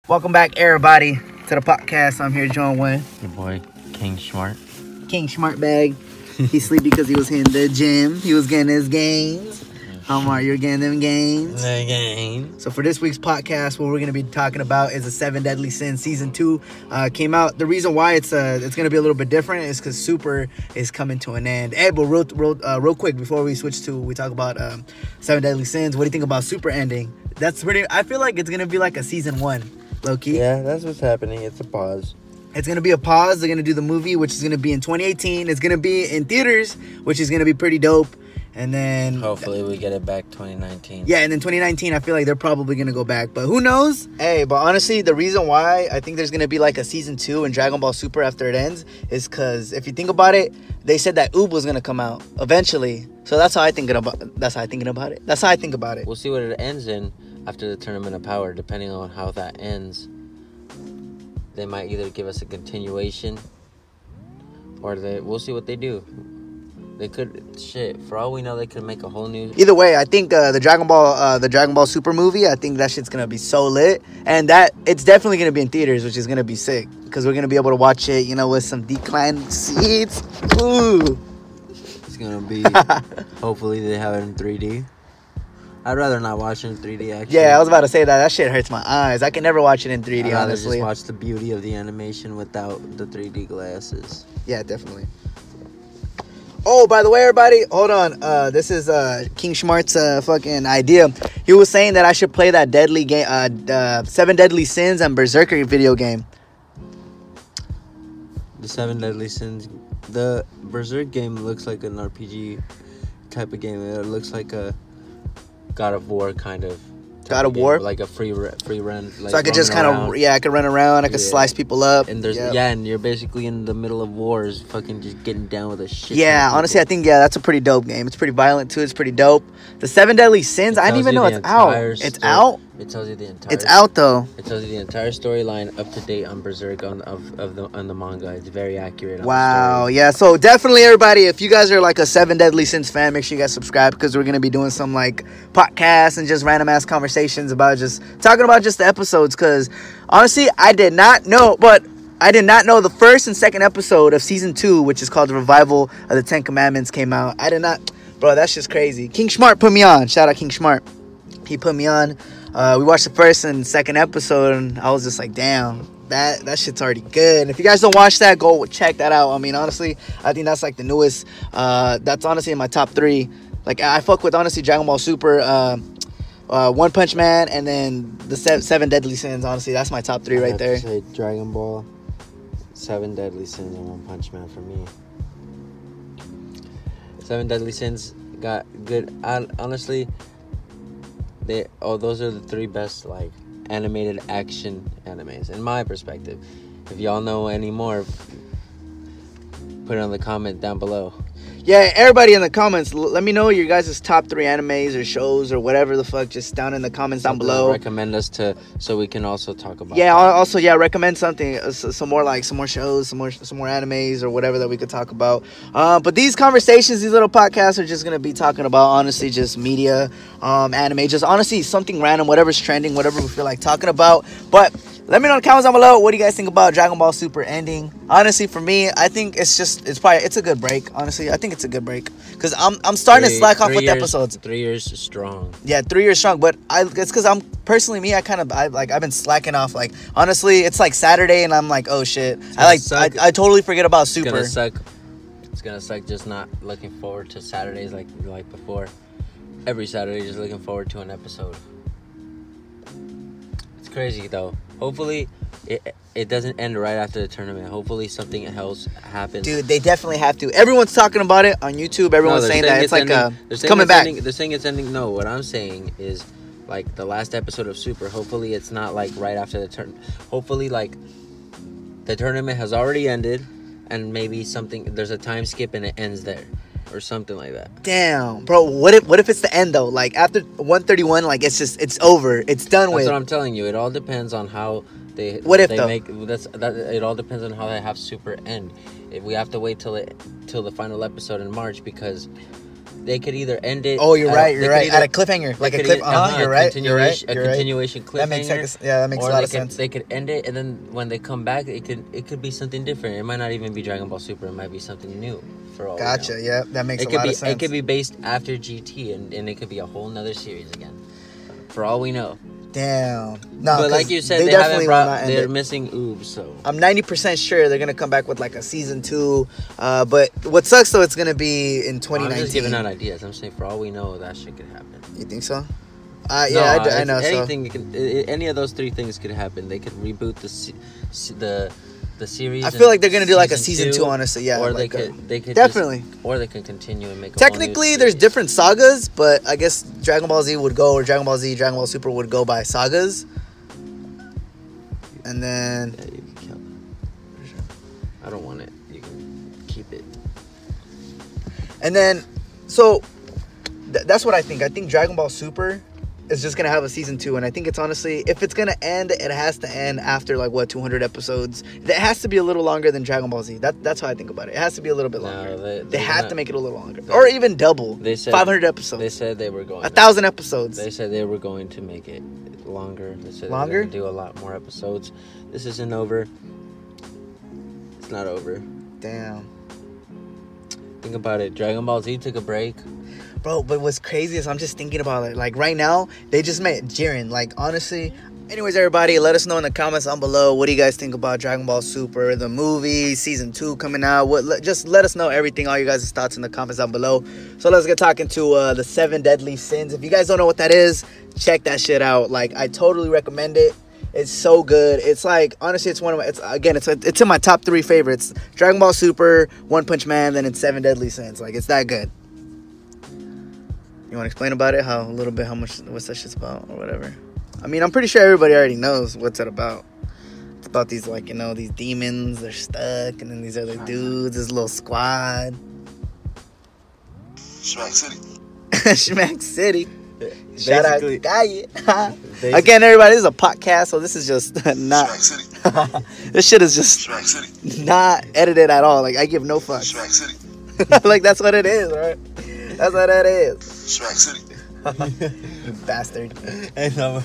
Welcome back, everybody, to the podcast. I'm here, John Wayne. Your boy, King Smart. King Smart Bag. He's sleepy because he was hitting the gym. He was getting his gains. Omar, you're getting them gains. The game. So for this week's podcast, what we're going to be talking about is the Seven Deadly Sins. Season 2 came out. The reason why it's going to be a little bit different is because Super is coming to an end. Hey, but real quick, before we talk about Seven Deadly Sins, what do you think about Super ending? I feel like it's going to be like a season 1, low-key. Yeah, that's what's happening. It's a pause. It's going to be a pause. They're going to do the movie, which is going to be in 2018. It's going to be in theaters, which is going to be pretty dope. And then Hopefully we get it back 2019. Yeah, and then 2019, I feel like they're probably going to go back. But who knows? Hey, but honestly, the reason why I think there's going to be like a season 2 in Dragon Ball Super after it ends is because if you think about it, they said that Oob was going to come out eventually. So that's how I think about it. That's how I think about it. We'll see what it ends in after the Tournament of Power, depending on how that ends. They might either give us a continuation or we'll see what they do. They could, for all we know, they could make a whole new... Either way, I think the Dragon Ball Super movie, I think that shit's going to be so lit. And that it's definitely going to be in theaters, which is going to be sick. Because we're going to be able to watch it, with some declined seats. Ooh. It's going to be... Hopefully they have it in 3D. I'd rather not watch it in 3D, actually. Yeah, I was about to say that. That shit hurts my eyes. I can never watch it in 3D, I'd rather honestly. just watch the beauty of the animation without the 3D glasses. Yeah, definitely. Oh, by the way, everybody, hold on. This is King Schmart's fucking idea. He was saying that I should play that deadly game, Seven Deadly Sins and Berserker video game. The Seven Deadly Sins. The Berserk game looks like an RPG type of game. It looks like a God of War kind of. God of War? Like a free run. Like so I could just kind of, I could run around. I could slice people up. And and you're basically in the middle of wars, fucking just getting down with a shit. Yeah, honestly, I think, that's a pretty dope game. It's pretty violent, too. It's pretty dope. The Seven Deadly Sins, I didn't even know it's out. It's out? It tells you the entire... It's out, though. It tells you the entire storyline up to date on Berserk on the manga. It's very accurate. Wow, yeah. So definitely, everybody, if you guys are like a Seven Deadly Sins fan, make sure you guys subscribe because we're gonna be doing some like podcasts and just random ass conversations about just talking about just the episodes. Because honestly, I did not know the first and second episode of season 2, which is called The Revival of the Ten Commandments, came out. I did not, bro. That's just crazy. King Smart put me on. Shout out King Smart. He put me on. We watched the first and second episode, and I was just like, damn, that shit's already good. If you guys don't watch that, go check that out. I mean, honestly, I think that's like the newest. That's honestly in my top 3. Like, I fuck with, honestly, Dragon Ball Super, One Punch Man, and then the Seven Deadly Sins. Honestly, that's my top 3 right there. I have to say Dragon Ball, Seven Deadly Sins, and One Punch Man for me. Seven Deadly Sins got good. Honestly... those are the 3 best like animated action animes in my perspective. If y'all know any more, put it on the comment down below. Yeah, everybody in the comments, let me know your guys' top 3 animes or shows or whatever the fuck, just down in the comments down below. Recommend us so we can also talk about. Yeah, also recommend something, some more shows, some more animes or whatever that we could talk about. But these conversations, these little podcasts are just gonna be talking about honestly just media, anime, just honestly something random, whatever's trending, whatever we feel like talking about. But let me know in the comments down below. What do you guys think about Dragon Ball Super ending? Honestly, for me, I think it's a good break. Honestly, I think it's a good break because I'm starting to slack off with the episodes. 3 years strong. Yeah, 3 years strong. But it's because I'm personally me. I've been slacking off. Like honestly, it's like Saturday and I'm like, oh shit. I totally forget about Super. It's gonna suck just not looking forward to Saturdays like before. Every Saturday, just looking forward to an episode. It's crazy though. Hopefully, it doesn't end right after the tournament. Hopefully, something else happens. Dude, they definitely have to. Everyone's talking about it on YouTube. Everyone's saying that it's like coming back. They're saying it's ending. No, what I'm saying is like the last episode of Super. Hopefully, it's not like right after the tournament. Hopefully, like the tournament has already ended, and maybe there's a time skip and it ends there. Or something like that. Damn, bro. What if it's the end though? Like after 131, like it's over. It's done with. That's what I'm telling you. It all depends on how they. It all depends on how they have Super end. If we have to wait till the final episode in March because they could either end it. Oh, you're right. they You're could right. either- At a cliffhanger, like they a could clip. either- You're right. You're right. A You're right. continuation cliffhanger. That makes sense. Yeah, that makes a lot of sense. They could end it, and then when they come back, it could be something different. It might not even be Dragon Ball Super. It might be something new. For all we Gotcha. know. Yeah, that makes It a could lot be of sense. it could be based after GT, and it could be a whole nother series again. For all we know. Damn. No, But like you said, they haven't brought. They're missing Oob, so I'm 90% sure they're gonna come back with like a season 2. But what sucks though, it's gonna be in 2019. I'm just giving out ideas. I'm saying for all we know, that shit could happen. You think so? Yeah, I know. Anything any of those 3 things could happen. They could reboot the series. I feel like they're gonna do like a season 2, honestly. Yeah, or like they could definitely. Or they could continue and make. Technically, there's different sagas, but I guess Dragon Ball Z would go, or Dragon Ball Z, Dragon Ball Super would go by sagas. And then Yeah, you can kill it. I don't want it. You can keep it. And then, so that's what I think. I think Dragon Ball Super is just gonna have a season 2, and I think it's honestly, if it's gonna end, it has to end after like 200 episodes. It has to be a little longer than Dragon Ball Z. That's how I think about it. It has to be a little bit longer. No, they have to make it a little longer, or even double. They said 500 episodes. They said they were going 1,000 episodes. They said they were going to make it longer. They said Longer? they were going to do a lot more episodes. This isn't over. It's not over. Damn. Think about it. Dragon Ball Z took a break. Bro, but what's crazy is I'm just thinking about it. Like right now, they just met Jiren. Like honestly, anyways, everybody, let us know in the comments down below. What do you guys think about Dragon Ball Super, the movie, season 2 coming out? Just let us know everything, all you guys' thoughts in the comments down below. So let's get talking to the 7 deadly sins. If you guys don't know what that is, check that shit out. Like I totally recommend it. It's so good. It's like honestly, it's one of my. It's in my top 3 favorites. Dragon Ball Super, One Punch Man, then it's 7 Deadly Sins. Like it's that good. You want to explain about it? How much, what's that shit's about or whatever? I mean, I'm pretty sure everybody already knows what's it about. It's about these, like, these demons, they're stuck, and then these other dudes, this little squad. Smack City. Schmack City. Shout out Basically- Guy. Again, everybody, this is a podcast, so this is just not. Smack City. This shit is just Smack City. not edited at all. Like, I give no fucks. Smack City. Like, that's what it is, right? That's what that is. Smack City. You bastard. I know.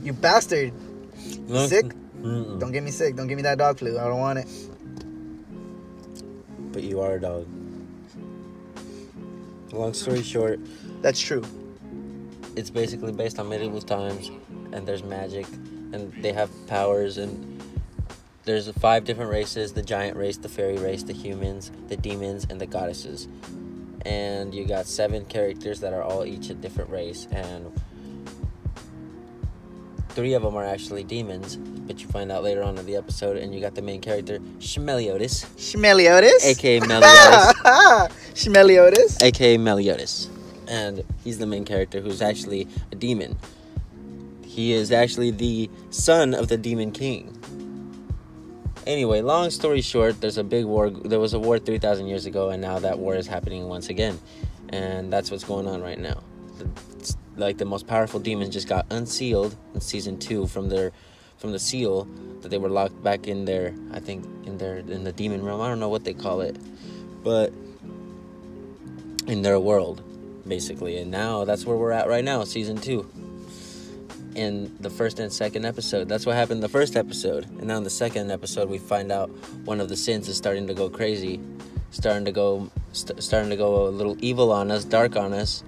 You bastard. Look. Sick? Mm-mm. Don't get me sick. Don't give me that dog flu. I don't want it. But you are a dog. Long story short, That's true. it's basically based on medieval times, and there's magic, and they have powers, and there's 5 different races: the giant race, the fairy race, the humans, the demons, and the goddesses. And you got 7 characters that are all each a different race, and 3 of them are actually demons, but you find out later on in the episode. And you got the main character, Schmeliodas, Schmeliodas? aka Meliodas, Schmeliodas? aka Meliodas, and he's the main character who's actually a demon. He is actually the son of the Demon King. Anyway, long story short, there's a big war. There was a war 3,000 years ago, and now that war is happening once again, and that's what's going on right now. The most powerful demons just got unsealed in season 2 from the seal that they were locked back in there. I think in the demon realm. I don't know what they call it, but in their world, basically. And now that's where we're at right now, season 2. In the first and second episode, that's what happened in the first episode. And now in the second episode, we find out one of the sins is starting to go crazy, starting to go a little evil on us, dark on us.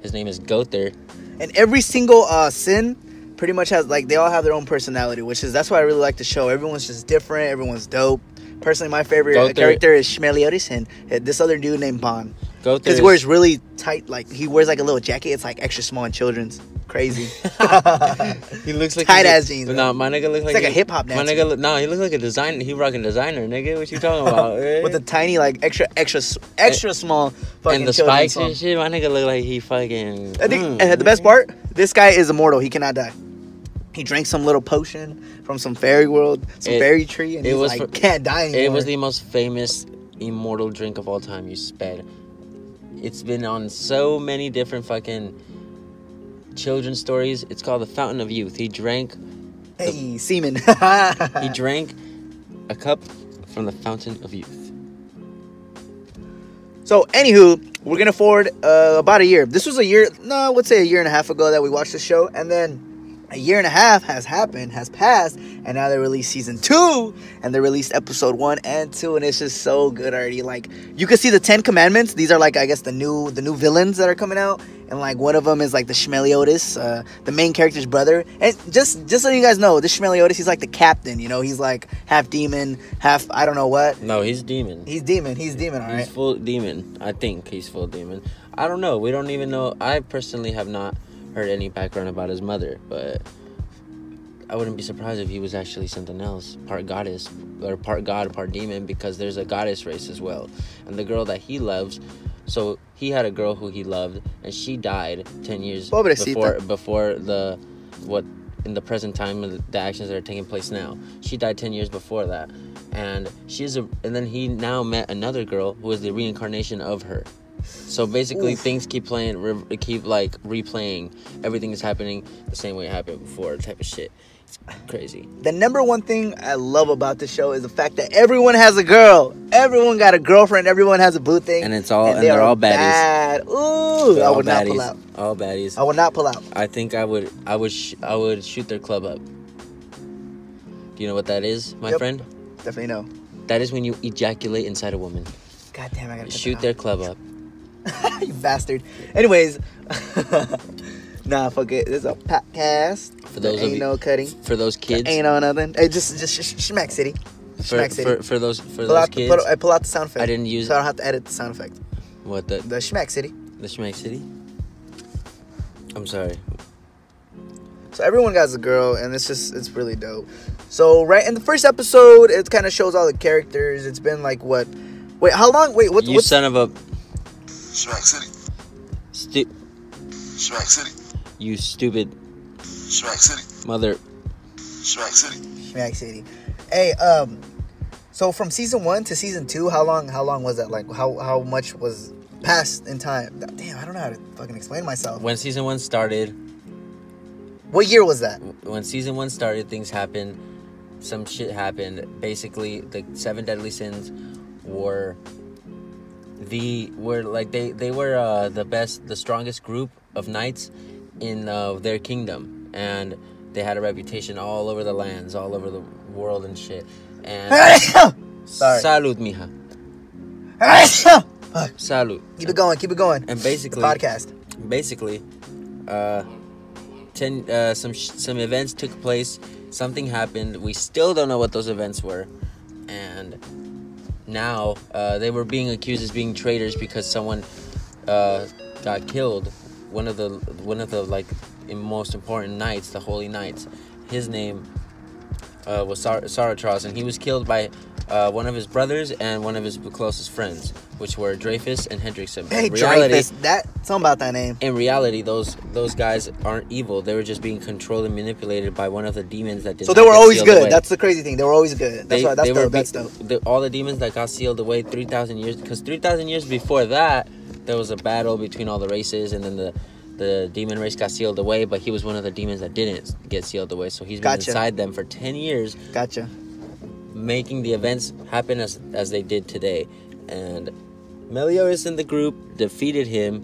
His name is Gother. And every single sin pretty much has, like, they all have their own personality, that's why I really like the show. Everyone's just different. Everyone's dope. Personally, my favorite character is Schmeliodas, and this other dude named Bon. Because he wears really tight, like, he wears, like, a little jacket. It's, like, extra small and children's. Crazy. He looks like tight-ass jeans. No, my nigga looks like a hip-hop dancer. My nigga, no, he looks like a designer. He rocking designer, nigga. What you talking about? With the tiny, like, extra small fucking and the children's spikes and shit. My nigga look like he fucking. I think, and the best part, this guy is immortal. He cannot die. He drank some little potion from some fairy world, fairy tree, and he's like, can't die anymore. It was the most famous immortal drink of all time. You sped. It's been on so many different fucking children's stories. It's called the Fountain of Youth. He drank. Semen. He drank a cup from the Fountain of Youth. So, anywho, we're gonna forward about a year. This was a year, no, I would say a year and a half ago that we watched the show, and then a year and a half has passed, and now they released season 2, and they released episode 1 and 2, and it's just so good already. Like, you can see the 10 Commandments. These are like, I guess, the new villains that are coming out, and like one of them is like the Shmeliotis, the main character's brother. And just so you guys know, this Shmeliotis, he's like the captain. You know, he's like half demon, half I don't know what. No, he's demon. He's demon. All right. He's full demon. I think he's full demon. I don't know. We don't even know. I personally have not heard any background about his mother, but I wouldn't be surprised if he was actually something else, part goddess or part god, part demon, because there's a goddess race as well. And the girl that he loves, so he had a girl who he loved, and she died 10 years before the what in the present time of the actions that are taking place now. She died 10 years before that, and and then he now met another girl who is the reincarnation of her. So basically, things keep replaying. Everything is happening the same way it happened before, type of shit. It's crazy. The number one thing I love about this show is the fact that everyone has a girl. Everyone got a girlfriend. Everyone has a boo thing. And they're all baddies. Bad. Ooh, I would not pull out. All baddies. I would not pull out. I think I would shoot their club up. Do you know what that is, my friend? Definitely know. That is when you ejaculate inside a woman. God damn, I gotta shoot their club up. You bastard. Anyways, nah, fuck it. This is a podcast. For those ain't no cutting. For those kids. There ain't no nothing. Hey, just Schmack City. For those kids. Pull out the sound effect. I didn't use. So I don't have to edit the sound effect. What the Schmack City. The Schmack City. I'm sorry. So everyone got a girl, and it's really dope. So right in the first episode, it kind of shows all the characters. It's been like what? Wait, how long? Wait, what? You son of a. Schmack City. Schmack City. You stupid. Schmack City. Mother. Schmack City. Schmack City. Hey, so from season 1 to season 2, how long was that? Like, how much was passed in time? Damn, I don't know how to fucking explain myself. When season 1 started. What year was that? When season 1 started, things happened. Some shit happened. Basically, the 7 deadly sins were the strongest group of knights in their kingdom, and they had a reputation all over the lands, all over the world and shit. And sorry. Salud, mija. Salud. Keep it going. And basically, the podcast. Basically, some events took place. Something happened. We still don't know what those events were, and now they were being accused as being traitors because someone got killed. One of the like most important knights, the holy knights. His name was Saratros, and he was killed by one of his brothers and one of his closest friends, which were Dreyfus and Hendrickson. Hey, Dreyfus, something about that name. In reality, those guys aren't evil. They were just being controlled and manipulated by one of the demons that did. So they were always good. That's the crazy thing. They were always good. That's dope. All the demons that got sealed away 3,000 years, because 3,000 years before that, there was a battle between all the races, and then the demon race got sealed away, but he was one of the demons that didn't get sealed away. So he's been inside them for 10 years. Gotcha. Making the events happen as they did today. And Meliodas and the group defeated him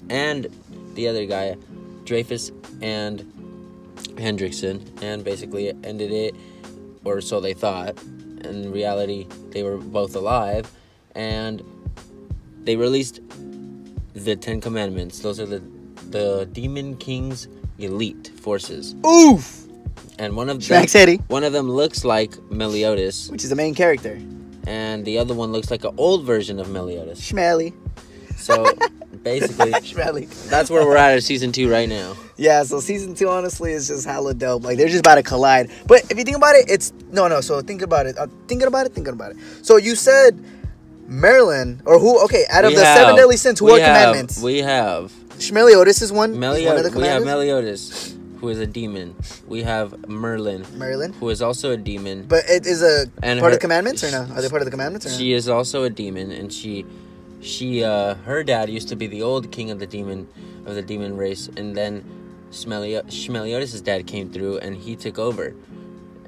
and the other guy, Dreyfus and Hendrickson, and basically ended it, or so they thought. In reality, they were both alive, and they released the 10 Commandments. Those are the Demon King's elite forces. Oof! And one of them looks like Meliodas, which is the main character, and the other one looks like an old version of Meliodas. Schmelly. So basically, that's where we're at season 2 right now. Yeah, so season 2 honestly is just hella dope. Like, they're just about to collide. But if you think about it, it's no. So think about it. Thinking about it. So you said Merlin, or who? Okay, out of the 7 deadly sins, who are commandments? We have Schmeliodas is one. We have Meliodas, who is a demon. We have Merlin, who is also a demon. But it is part of the commandments, or no? Are they part of the commandments, or no? She is also a demon, and she her dad used to be the old king of the demon race, and then Schmeliodas' dad came through, and he took over.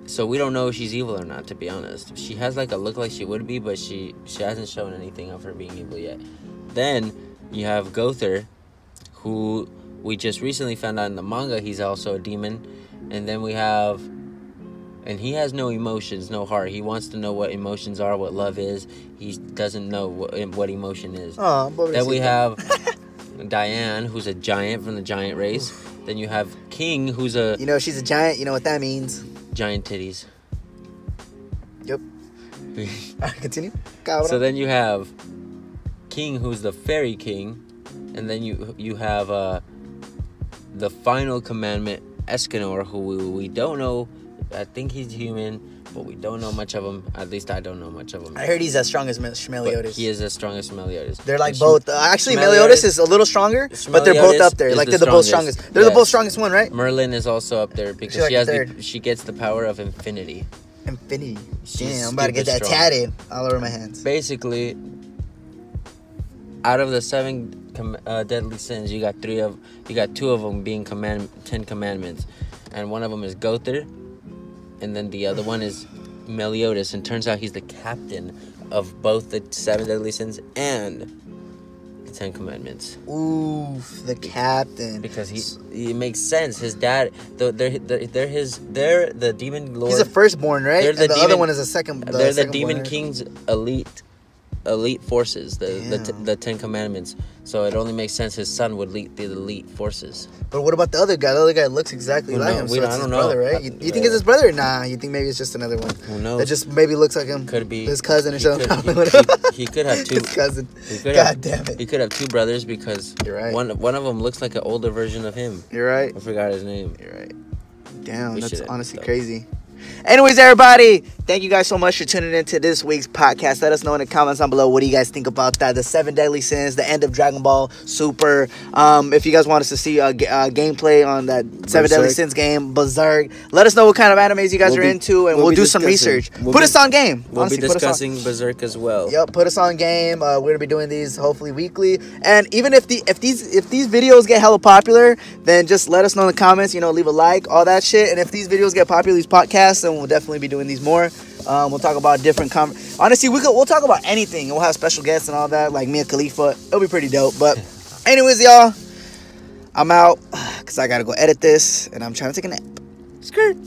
So we don't know if she's evil or not, to be honest. She has like a look like she would be, but she hasn't shown anything of her being evil yet. Then you have Gother, who we just recently found out in the manga he's also a demon. And then we have, and he has no emotions, no heart. He wants to know what emotions are, what love is. He doesn't know what emotion is. Oh, then we have Diane, who's a giant from the giant race. Then you have King, who's a... You know, she's a giant. You know what that means. Giant titties. Yep. Continue. Cabrón. So then you have King, who's the fairy king. And then you have the final commandment, Escanor, who we don't know. I think he's human, but we don't know much of him. At least I don't know much of him. I heard he's as strong as Meliodas. He is as strong as Meliodas. They're like both. Actually, Meliodas is a little stronger, but they're both up there. Like they're the both strongest. They're the both strongest one, right? Merlin is also up there because she gets the power of infinity. Infinity. She's Damn, I'm about to get that tatted all over my hands. Basically, out of the 7 deadly sins, you got 2 of them being 10 commandments, and one of them is Gother, and then the other one is Meliodas. And turns out he's the captain of both the 7 deadly sins and the 10 commandments. Oof, the captain. Because it makes sense. His dad, they're the demon lord. He's the firstborn, right? And the other one is the second. They're the demon king's elite forces, the 10 commandments. So it only makes sense his son would lead the elite forces. But what about the other guy? The other guy looks exactly like him. So it's his brother, right? You think it's his brother? Nah, you think maybe it's just another one? Who knows? That just maybe looks like him. Could be his cousin or something. He could have 2. His cousin. God damn it. He could have 2 brothers because you're right. One of them looks like an older version of him. You're right. I forgot his name. You're right. Damn, that's honestly crazy. Anyways, everybody, thank you guys so much for tuning into this week's podcast. Let us know in the comments down below, what do you guys think about that? The 7 deadly sins, the end of Dragon Ball Super. If you guys want us to see gameplay on that 7 deadly sins game, Berserk, let us know what kind of animes you guys are into, and we'll do some research. Put us on game. We'll be discussing Berserk as well. Yep, put us on game. We're gonna be doing these hopefully weekly. And even if these videos get hella popular, then just let us know in the comments. Leave a like, all that shit. And if these videos get popular, these podcasts, then we'll definitely be doing these more. We'll talk about different honestly, we'll talk about anything. We'll have special guests and all that, like Mia Khalifa. It'll be pretty dope. But anyways, y'all, I'm out because I gotta go edit this and I'm trying to take a nap. Skirt.